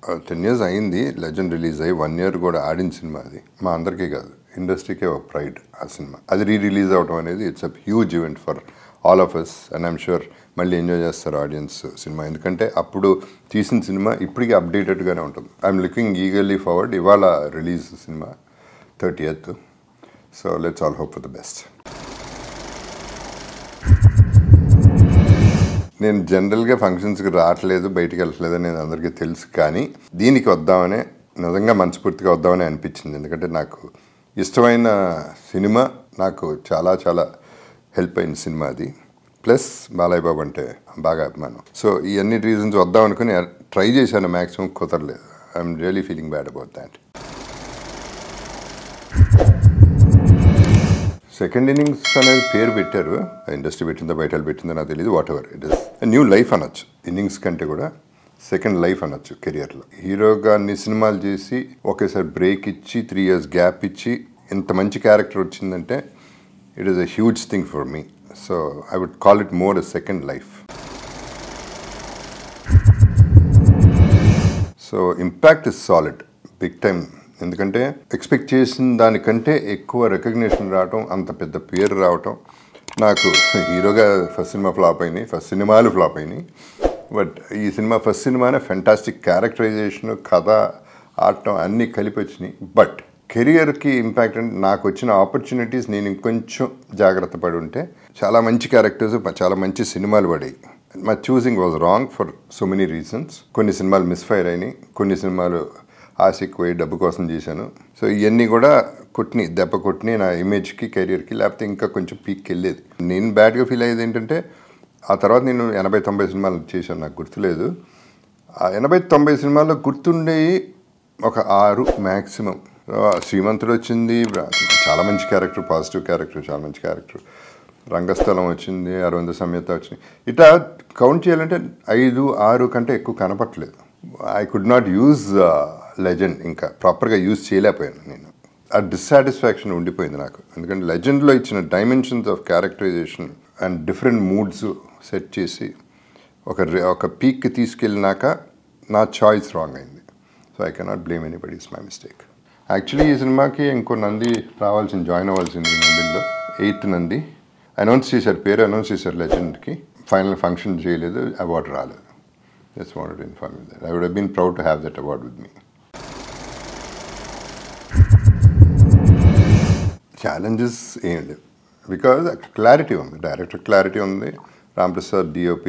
10 years అయింది legend release అయ్యి 1 year కూడా ఆడిన సినిమా అది. మా అందరికీ కాదు, ఇండస్ట్రీకే ఒక ప్రైడ్ ఆ సినిమా. అది రిలీజ్ అవడం అనేది it's a huge event for all of us and I'm sure మళ్ళీ ఎంజాయ్ చేస్తారు ఆడియన్స్ సినిమా. ఎందుకంటే అప్పుడు తీసిన సినిమా ఇప్పటికీ అప్డేటెడ్గానే ఉంటుంది. I'm looking eagerly forward. ఇవాళ రిలీజ్ సినిమా 30th. So let's all hope for the best. నేను జనరల్గా ఫంక్షన్స్కి రావట్లేదు, బయటికి వెళ్ళట్లేదు అనేది అందరికీ తెలుసు. కానీ దీనికి వద్దామనే, నిజంగా మనస్ఫూర్తిగా వద్దామని అనిపించింది. ఎందుకంటే నాకు ఇష్టమైన సినిమా, నాకు చాలా చాలా హెల్ప్ అయిన సినిమా అది. ప్లస్ బాలయ్య బాబు అంటే బాగా అభిమానం. సో ఇవన్నీ రీజన్స్ వద్దాం అనుకుని ట్రై చేశాను, మ్యాక్సిమం కుదరలేదు. I'm really feeling bad about that. Second innings అనేది పేరు పెట్టారు, ఇండస్ట్రీ పెట్టిందో బయట పెట్టిందో నాకు తెలియదు. What ever it is new life అనొచ్చు. ఇన్నింగ్స్ కంటే కూడా సెకండ్ లైఫ్ అనొచ్చు కెరియర్లో. హీరోగా అన్ని సినిమాలు చేసి ఒకేసారి బ్రేక్ ఇచ్చి 3 years గ్యాప్ ఇచ్చి ఇంత మంచి క్యారెక్టర్ వచ్చిందంటే it is a huge thing for me. So I would call it more a second life. So impact is solid, big time. ఎందుకంటే ఎక్స్పెక్ట్ చేసిన దానికంటే ఎక్కువ రికగ్నిషన్ రావటం, అంత పెద్ద పేరు రావటం. నాకు హీరోగా ఫస్ట్ సినిమా ఫ్లాప్ అయినాయి, ఫస్ట్ సినిమాలు ఫ్లాప్ అయినాయి. బట్ ఈ సినిమా ఫస్ట్ సినిమానే ఫెంటాస్టిక్ క్యారెక్టరైజేషన్, కథ, ఆడటం అన్నీ కలిపి వచ్చినాయి. బట్ కెరియర్కి ఇంపాక్ట్ అంటే నాకు వచ్చిన ఆపర్చునిటీస్ నేను ఇంకొంచెం జాగ్రత్త పడి ఉంటే చాలా మంచి క్యారెక్టర్స్, చాలా మంచి సినిమాలు పడాయి. My choosing was wrong for so many reasons. కొన్ని సినిమాలు మిస్ఫైర్ అయినాయి, కొన్ని సినిమాలు ఆశ ఎక్కువ డబ్బు కోసం చేశాను. సో ఇవన్నీ కూడా దెబ్బ కొట్టినాయి నా ఇమేజ్కి, కెరియర్కి. లేకపోతే ఇంకా కొంచెం పీక్కి వెళ్ళేది. నేను బ్యాడ్గా ఫీల్ అయ్యేది ఏంటంటే ఆ తర్వాత నేను 80-90 సినిమాలు చేశాను, నాకు గుర్తులేదు. ఆ 80-90 సినిమాల్లో గుర్తుండేవి ఒక 6 మ్యాక్సిమం. శ్రీమంతుడు వచ్చింది, చాలా మంచి క్యారెక్టర్, పాజిటివ్ క్యారెక్టర్, చాలా మంచి క్యారెక్టర్. రంగస్థలం వచ్చింది, అరవింద సమేత వచ్చింది. ఇట్లా కౌంట్ చేయాలంటే 5-6 కంటే ఎక్కువ కనపట్లేదు. I could not use legend, ఇంకా ప్రాపర్గా యూజ్ చేయలేకపోయాను నేను. ఆ డిస్సాటిస్ఫాక్షన్ ఉండిపోయింది నాకు. ఎందుకంటే లెజెండ్లో ఇచ్చిన dimensions of characterization and different moods set చేసి ఒక పీక్కి తీసుకెళ్ళినాక నా చాయిస్ రాంగ్ అయింది. So I cannot blame anybody, it's my mistake. Actually ఈ సినిమాకి ఇంకో నంది రావాల్సింది, జాయిన్ అవ్వాల్సింది. నందిలో 8th నంది అనౌన్స్ చేశారు, పేరు అనౌన్స్ చేశారు లెజెండ్కి. ఫైనల్ ఫంక్షన్ చేయలేదు, అవార్డు రాలేదు. Just wanted to inform you that. I would have been proud to have that award with me. Challenges ఏం లేవు, బికాజ్ క్లారిటీ ఉంది, డైరెక్టర్ క్లారిటీ ఉంది. Ram Prasad DOP,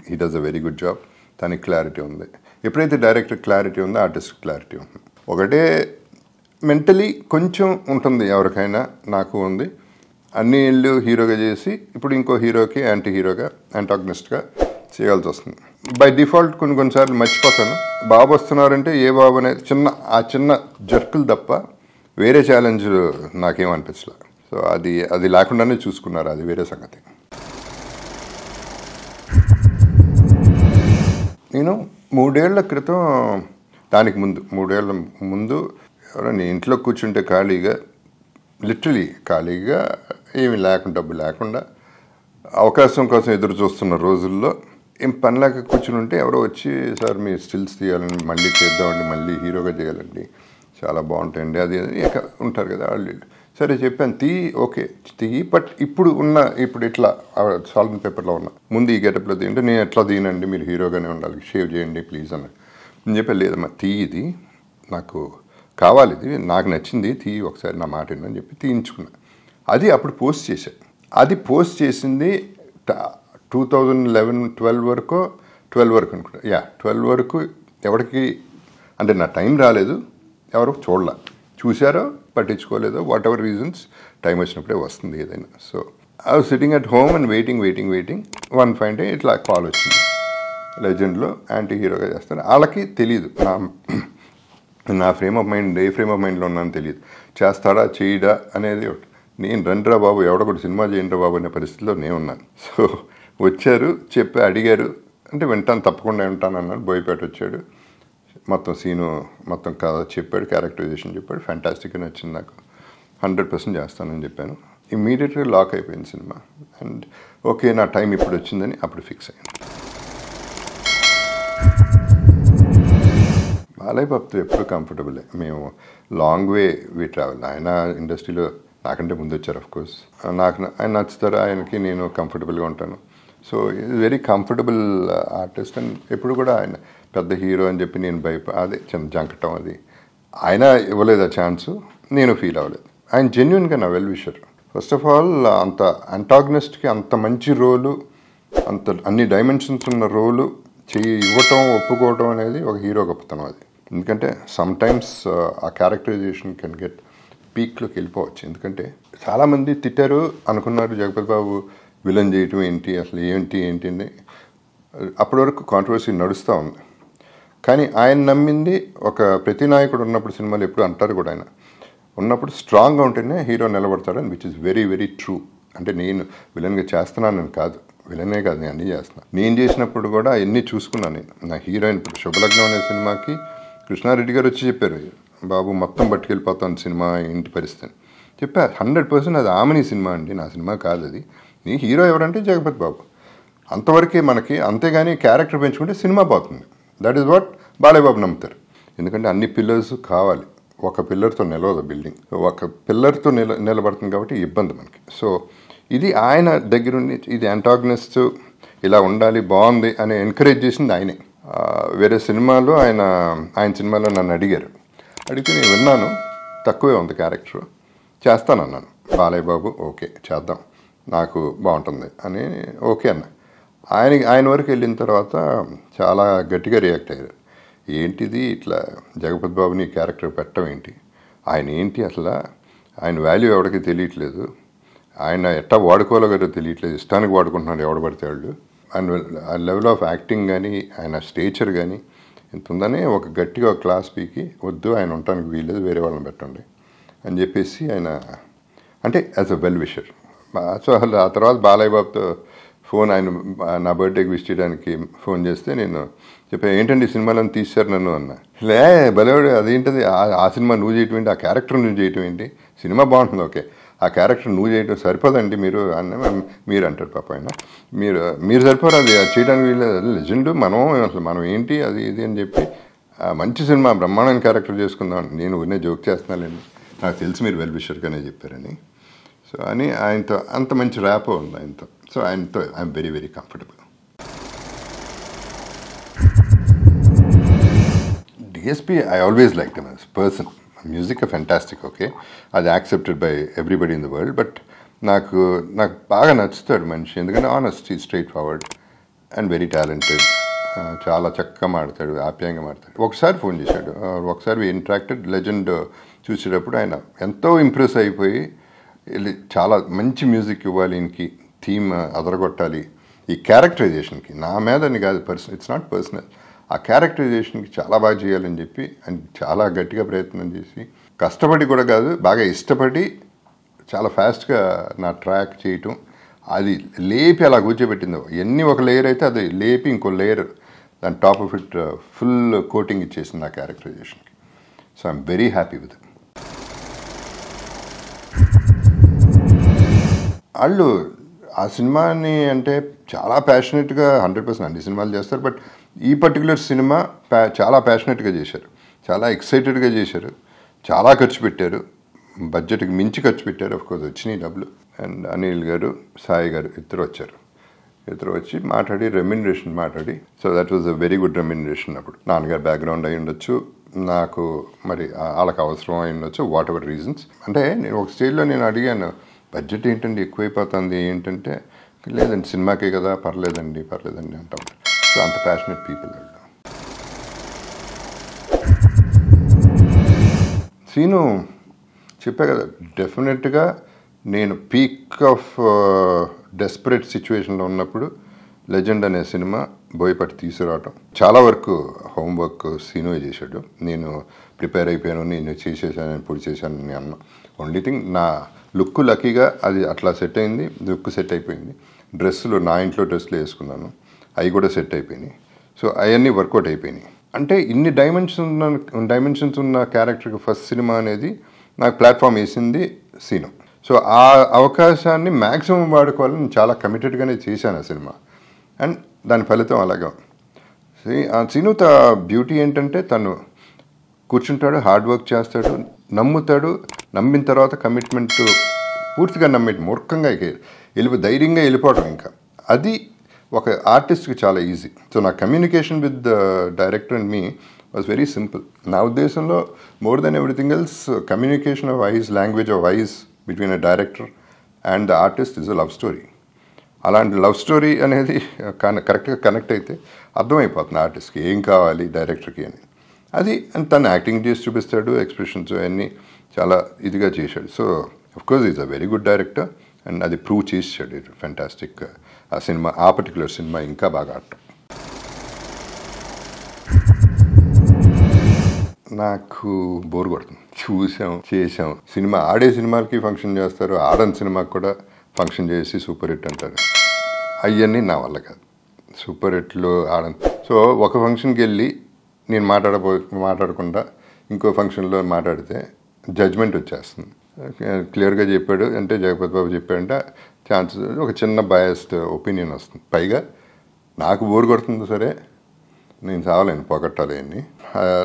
he does a very good job. తనకి clarity ఉంది. ఎప్పుడైతే director clarity ఉందో artist clarity ఉంది. ఒకటే మెంటలీ కొంచెం ఉంటుంది ఎవరికైనా, నాకు ఉంది. అన్ని ఏళ్ళు హీరోగా చేసి ఇప్పుడు ఇంకో హీరోకి యాంటీ హీరోగా, యాంటాగనిస్ట్గా చేయాల్సి వస్తుంది. బై డిఫాల్ట్ కొన్నిసార్లు మర్చిపోతాను. బాబు వస్తున్నారంటే ఏ బాబు అనేది చిన్న జర్కులు తప్ప వేరే ఛాలెంజ్ నాకేమనిపించలే. సో అది లేకుండానే చూసుకున్నారు, అది వేరే సంగతి. నేను 3 ఏళ్ల క్రితం, దానికి ముందు 3 ఏళ్ల ముందు ఎవరైనా ఇంట్లో కూర్చుంటే ఖాళీగా, లిటరలీ ఖాళీగా, ఏమి లేకుండా, డబ్బు లేకుండా, అవకాశం కోసం ఎదురు చూస్తున్న రోజుల్లో ఏం పనిలాగా కూర్చుని ఉంటే ఎవరో వచ్చి, సార్ మీ స్టిల్స్ తీయాలండి, మళ్ళీ చేద్దామండి, మళ్ళీ హీరోగా చేయాలండి, చాలా బాగుంటాయండి, అది ఉంటారు కదా వాళ్ళు. సరే చెప్పాను, ఓకే తీయి. బట్ ఇప్పుడు ఇట్లా సాల్ట్ అండ్ పేపర్లో ఉన్నా, ముందు ఈ గెటప్లో తీయండి, నేను ఎట్లా తీయనండి, మీరు హీరోగానే ఉండాలి, షేవ్ చేయండి ప్లీజ్ అన్న. నేను చెప్పాను, లేదమ్మా ఇది నాకు కావాలి, ఇది నాకు నచ్చింది, ఒకసారి నా మాట అని చెప్పి తీయించుకున్నా. అది అప్పుడు పోస్ట్ చేశాను. అది పోస్ట్ చేసింది 2011-12 వరకు, 12 వరకు అనుకుంటా, 12 వరకు. ఎవరికి అంటే నా టైం రాలేదు, ఎవరు చూశారో పట్టించుకోలేదో, వాట్ ఎవర్ రీజన్స్, టైం వచ్చినప్పుడే వస్తుంది ఏదైనా. So I was sitting at home and waiting. 1 fine day ఇట్లా కాల్ వచ్చింది, లెజెండ్లో యాంటీ హీరోగా చేస్తాను. వాళ్ళకి తెలియదు నా frame of mind, A frame of మైండ్లో ఉన్నానో తెలియదు. చేస్తాడా చేయడా అనేది. నేను రండిరా బాబు, ఎవడొకటి సినిమా చేయండిరా బాబు అనే పరిస్థితిలో నేను ఉన్నాను. సో వచ్చారు, అడిగారు అంటే వింటాను, తప్పకుండా వింటాను అన్నాడు. బోయపేట వచ్చాడు, మొత్తం సీను, మొత్తం కథ చెప్పాడు, క్యారెక్టరైజేషన్ చెప్పాడు. ఫ్యాంటాస్టిక్గా నచ్చింది నాకు, 100% చేస్తానని చెప్పాను. ఇమ్మీడియట్గా లాక్ అయిపోయింది సినిమా. అండ్ ఓకే, నా టైం ఇప్పుడు వచ్చిందని అప్పుడు ఫిక్స్ అయ్యాను. బాలయ్య బాబుతో ఎప్పుడు కంఫర్టబులే. మేము లాంగ్ వే ట్రావెల్. ఆయన ఇండస్ట్రీలో నాకంటే ముందు వచ్చారు కోర్స్. ఆయన నచ్చుతారు, ఆయనకి నేను కంఫర్టబుల్గా ఉంటాను. So very comfortable artist. And ఎప్పుడు కూడా ఆయన పెద్ద హీరో అని చెప్పి నేను అదే చిన్న జంకటం అది ఆయన ఇవ్వలేదు ఆ ఛాన్సు, నేను ఫీల్ అవ్వలేదు. ఆయన జెన్యున్గా నా well wisher. First of all అంత అంటాగనిస్ట్కి అంత మంచి రోలు, అంత అన్ని డైమెన్షన్స్ ఉన్న రోలు ఇవ్వటం ఒప్పుకోవటం అనేది ఒక హీరో గొప్పతనం అది. ఎందుకంటే సమ్టైమ్స్ ఆ క్యారెక్టరైజేషన్ కెన్ గెట్ పీక్లోకి వెళ్ళిపోవచ్చు. ఎందుకంటే చాలామంది తిట్టారు అనుకున్నారు జగపతి బాబు విలన్ చేయటం ఏంటి, అసలు ఏంటి అని అప్పటి వరకు కాంట్రవర్సీ నడుస్తూ ఉంది. కానీ ఆయన నమ్మింది ఒక ప్రతినాయకుడు ఉన్నప్పుడు, సినిమాలు ఎప్పుడు అంటారు కూడా ఆయన ఉన్నప్పుడు స్ట్రాంగ్గా ఉంటేనే హీరో నిలబడతాడని, which is very very true. అంటే నేను విలన్గా చేస్తున్నానని కాదు, విలనే కాదు, నేను అన్నీ చేస్తున్నాను. నేను చేసినప్పుడు కూడా అవన్నీ చూసుకున్నాను. నేను నా హీరోయిన్ ఇప్పుడు శుభలగ్నం అనే సినిమాకి కృష్ణారెడ్డి గారు వచ్చి చెప్పారు, బాబు మొత్తం పట్టుకెళ్ళిపోతాను సినిమా ఇంటి పరిస్థితి చెప్పా. 100% అది ఆమెని సినిమా అండి, నా సినిమా కాదు అది. నీ హీరో ఎవరంటే జగపతి బాబు, అంతవరకే మనకి. అంతేగాని క్యారెక్టర్ పెంచుకుంటే సినిమా పోతుంది. That is what Balayya Babu నమ్ముతారు. ఎందుకంటే అన్ని పిల్లర్స్ కావాలి, ఒక పిల్లర్తో నిలవదు బిల్డింగ్. ఒక పిల్లర్తో నిలబడుతుంది కాబట్టి ఇబ్బంది మనకి. సో ఇది ఆయన దగ్గరుండి ఇది యాంటాగనిస్ట్ ఇలా ఉండాలి బాగుంది అని ఎంకరేజ్ చేసింది ఆయనే. వేరే సినిమాలో ఆయన సినిమాలో నన్ను అడిగితే నేను విన్నాను, తక్కువే ఉంది క్యారెక్టర్, చేస్తానన్నాను. బాలయ్య బాబు ఓకే చేద్దాం, నాకు బాగుంటుంది అని ఓకే అన్న. ఆయన వరకు వెళ్ళిన తర్వాత చాలా గట్టిగా రియాక్ట్ అయ్యారు. ఏంటిది ఇట్లా జగపతి బాబుని క్యారెక్టర్ పెట్టడం ఏంటి, ఆయన ఏంటి అసలు, ఆయన వాల్యూ ఎవరికి తెలియట్లేదు, ఆయన ఎట్టా వాడుకోవాలో కదా తెలియట్లేదు, ఇష్టానికి వాడుకుంటున్నారు ఎవడు పడితే వాళ్ళు. ఆ లెవెల్ ఆఫ్ యాక్టింగ్ కానీ ఆయన స్టేచర్ కానీ ఎంత ఉందని ఒక గట్టిగా క్లాస్ పీకి వద్దు, ఆయన ఉండటానికి వీల్లేదు, వేరే వాళ్ళని పెట్టండి అని చెప్పేసి ఆయన అంటే as a well wisher. So ఆ తర్వాత బాలయ్య బాబుతో ఫోన్, ఆయన నా బర్త్డేకి విష్ చేయడానికి ఫోన్ చేస్తే నేను చెప్పాను, ఏంటండి సినిమాలను తీశారు నన్ను అన్న. లే బలేవాడు, అదేంటది ఆ సినిమా నువ్వు చేయటం ఏంటి, ఆ క్యారెక్టర్ నువ్వు చేయటం ఏంటి, సినిమా బాగుంటుంది ఓకే, ఆ క్యారెక్టర్ నువ్వు చేయటం సరిపోదండి మీరు అన్న. మీరు అంటారు పాప ఆయన, మీరు సరిపోరు, అది చేయడానికి వీళ్ళది, లెజెండ్ మనం ఏంటి అది ఇది అని చెప్పి మంచి సినిమా బ్రహ్మాండమైన క్యారెక్టర్ చేసుకుందాం. నేను ఊరినే జోక్ చేస్తున్నానండి, నాకు తెలిసి మీరు వెల్ విషర్గానే చెప్పారని. సో అని ఆయనతో అంత మంచి ర్యాపో ఉంది ఆయనతో. సో ఆయనతో I'm very very comfortable. DSP I always like him as person. Music fantastic okay, అది accepted by everybody in the world. But నాకు బాగా నచ్చుతాడు మనిషి, ఎందుకంటే honest, straight forward and very talented. చాలా చక్కగా మాడతాడు, ఆప్యాయంగా మాడతాడు. ఒకసారి ఫోన్ చేశాడు, ఒకసారి ఇంటరాక్టెడ్. లెజెండ్ చూసేటప్పుడు ఆయన ఎంతో ఇంప్రెస్ అయిపోయి చాలా మంచి మ్యూజిక్ ఇవ్వాలి, ఈయనకి థీమ్ అదరగొట్టాలి, ఈ క్యారెక్టరైజేషన్కి నా మీదని కాదు, ఇట్స్ నాట్ పర్సనల్, ఆ క్యారెక్టరైజేషన్కి చాలా బాగా చేయాలని చెప్పి ఆయన చాలా గట్టిగా ప్రయత్నం చేసి, కష్టపడి కూడా కాదు బాగా ఇష్టపడి చాలా ఫాస్ట్గా నా ట్రాక్ చేయటం, అది లేపి అలా కూర్చోబెట్టిందో. ఎన్ని ఒక లేయర్ అయితే అది లేపి ఇంకో లేయర్ దాని top of it full coating ఇచ్చేసింది నా క్యారెక్టరైజేషన్కి. So I'm very happy with. వాళ్ళు ఆ సినిమాని అంటే చాలా ప్యాషనెట్గా 100% అన్ని సినిమాలు చేస్తారు, బట్ ఈ పర్టికులర్ సినిమా చాలా ప్యాషనెట్గా చేశారు, చాలా ఎక్సైటెడ్గా చేశారు, చాలా ఖర్చు పెట్టారు, బడ్జెట్కి మించి ఖర్చు పెట్టారు. అఫ్కోర్స్ వచ్చినాయి డబ్బులు. అండ్ అనిల్ గారు, సాయి గారు ఇద్దరు వచ్చి రెమ్యునరేషన్ మాట్లాడి, so that was a very good remuneration. అప్పుడు నాన్నగారు బ్యాక్గ్రౌండ్ అయి ఉండొచ్చు, నాకు మరి వాళ్ళకి అవసరం అయి ఉండొచ్చు, వాట్ ఎవర్ రీజన్స్. అంటే నేను ఒక స్టేజ్లో నేను అడిగాను, బడ్జెట్ ఏంటండి ఎక్కువైపోతుంది ఏంటంటే, లేదండి సినిమాకే కదా, పర్లేదండి అంటాం. సో అంత ప్యాషనెట్ పీపుల్ వాళ్ళు. సీను చెప్పా కదా, డెఫినెట్గా నేను పీక్ ఆఫ్ డెస్పరేట్ సిచ్యువేషన్లో ఉన్నప్పుడు లెజెండ్ అనే సినిమా బోయపాటి తీసుకురావటం, చాలా వరకు హోంవర్క్ సీను చేశాడు. నేను ప్రిపేర్ అయిపోయాను, నేను చేసేసాను, ఇప్పుడు చేశాను అని అన్నా. ఓన్లీ థింగ్ నా లుక్ లక్కీగా అది అట్లా సెట్ అయింది, లుక్ సెట్ అయిపోయింది. డ్రెస్సులు నా ఇంట్లో డ్రెస్సులు వేసుకున్నాను, అవి కూడా సెట్ అయిపోయినాయి. సో అవన్నీ వర్కౌట్ అయిపోయినాయి. అంటే ఇన్ని డైమెన్షన్స్ ఉన్న క్యారెక్టర్కి ఫస్ట్ సినిమా అనేది నాకు ప్లాట్ఫామ్ వేసింది సీను. సో ఆ అవకాశాన్ని మ్యాక్సిమం వాడుకోవాలని చాలా కమిటెడ్గానే చేశాను ఆ సినిమా. అండ్ దాని ఫలితం అలాగా. సీను బ్యూటీ ఏంటంటే తను కూర్చుంటాడు, హార్డ్ వర్క్ చేస్తాడు, నమ్ముతాడు, నమ్మిన తర్వాత కమిట్మెంట్ పూర్తిగా నమ్మేటి మూర్ఖంగా ధైర్యంగా వెళ్ళిపోవడం. ఇంకా అది ఒక ఆర్టిస్ట్కి చాలా ఈజీ. సో నా communication with the director and me was very simple. నా ఉద్దేశంలో more than everything else communication of voice, language of voice between a director and the artist is a love story. అలాంటి love story అనేది కరెక్ట్గా connect అయితే అర్థమైపోతుంది ఆర్టిస్ట్కి ఏం కావాలి డైరెక్టర్కి అని. అది తను యాక్టింగ్ చేసి చూపిస్తాడు, ఎక్స్ప్రెషన్స్ అన్నీ చాలా ఇదిగా చేశాడు. So of course is a very good director and అది ప్రూవ్ చేసాడు. ఫ్యాంటాస్టిక్. ఆ సినిమా, ఆ పర్టికులర్ సినిమా ఇంకా బాగా ఆడటం. నాకు బోర్ కొడుతుంది. చూసాం, చేసాం. సినిమా ఆడే సినిమాలకి ఫంక్షన్ చేస్తారు, ఆడని సినిమాకి కూడా ఫంక్షన్ చేసి సూపర్ హిట్ అంటారు. అవన్నీ నా వల్ల కాదు. సూపర్ హిట్లు ఆడను. సో ఒక ఫంక్షన్కి వెళ్ళి నేను మాట్లాడకుండా ఇంకో ఫంక్షన్లో మాట్లాడితే జడ్జ్మెంట్ వచ్చేస్తుంది. క్లియర్గా చెప్పాడు అంటే, జగపతి బాబు చెప్పాడంటే ఛాన్సెస్ ఒక చిన్న బయాస్డ్ ఒపీనియన్ వస్తుంది. పైగా నాకు బోర్ కొడుతుంది సరే, నేను చావలేను పోగొట్టాలి అని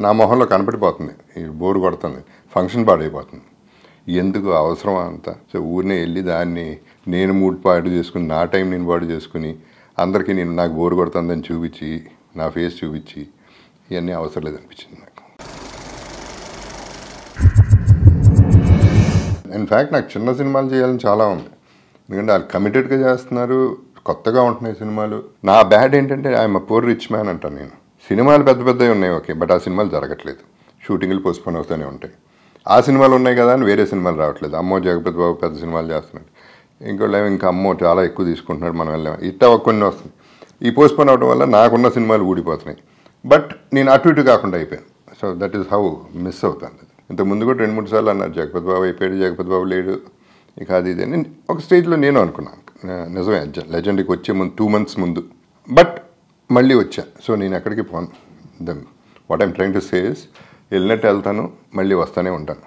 నా మొహంలో కనపడిపోతుంది. ఈ బోర్ కొడుతుంది, ఫంక్షన్ పాడైపోతుంది. ఎందుకు అవసరం అంతా? సో ఊరినే వెళ్ళి దాన్ని నేను మూడ్ పాడు చేసుకుని, నా టైం నేను పాడు చేసుకుని, అందరికీ నాకు బోర్ కొడుతుందని చూపించి, నా ఫేస్ చూపించి, ఇవన్నీ అవసరం లేదనిపించింది నాకు. ఇన్ఫ్యాక్ట్ నాకు చిన్న సినిమాలు చేయాలని చాలా ఉంది. ఎందుకంటే వాళ్ళు కమిటెడ్గా చేస్తున్నారు, కొత్తగా ఉంటున్నాయి సినిమాలు. నా బ్యాడ్ ఏంటంటే I'm a poor rich man అంటాను నేను. సినిమాలు పెద్ద పెద్దవి ఉన్నాయి ఓకే, బట్ ఆ సినిమాలు జరగట్లేదు. షూటింగ్లు పోస్ట్పోన్ అవుతూనే ఉంటాయి. ఆ సినిమాలు ఉన్నాయి కదా అని వేరే సినిమాలు రావట్లేదు. అమ్మో జగపతి బాబు పెద్ద సినిమాలు చేస్తున్నాడు, ఇంకోళ్ళు ఇంకా అమ్మో చాలా ఎక్కువ తీసుకుంటున్నాడు, మనం వెళ్ళాము, ఇట్లా కొన్ని వస్తుంది. ఈ పోస్ట్పోన్ అవడం వల్ల నాకున్న సినిమాలు ఊడిపోతున్నాయి. బట్ నేను అటు ఇటు కాకుండా అయిపోయాను. So that is how miss అవుతుంది. ఇంతకుముందు కూడా 2-3 సార్లు అన్నారు జగపతి బాబు అయిపోయాడు, జగపతి బాబు లేడు, ఇక అది ఇది అని ఒక స్టేజ్లో నేను అనుకున్నాను. నిజమే, లెజెండ్కి వచ్చే ముందు 2 months ముందు. బట్ మళ్ళీ వచ్చా. సో నేను ఎక్కడికి పోను. What I'm trying to say is, వెళ్ళినట్టు వెళ్తాను, మళ్ళీ వస్తూనే ఉంటాను.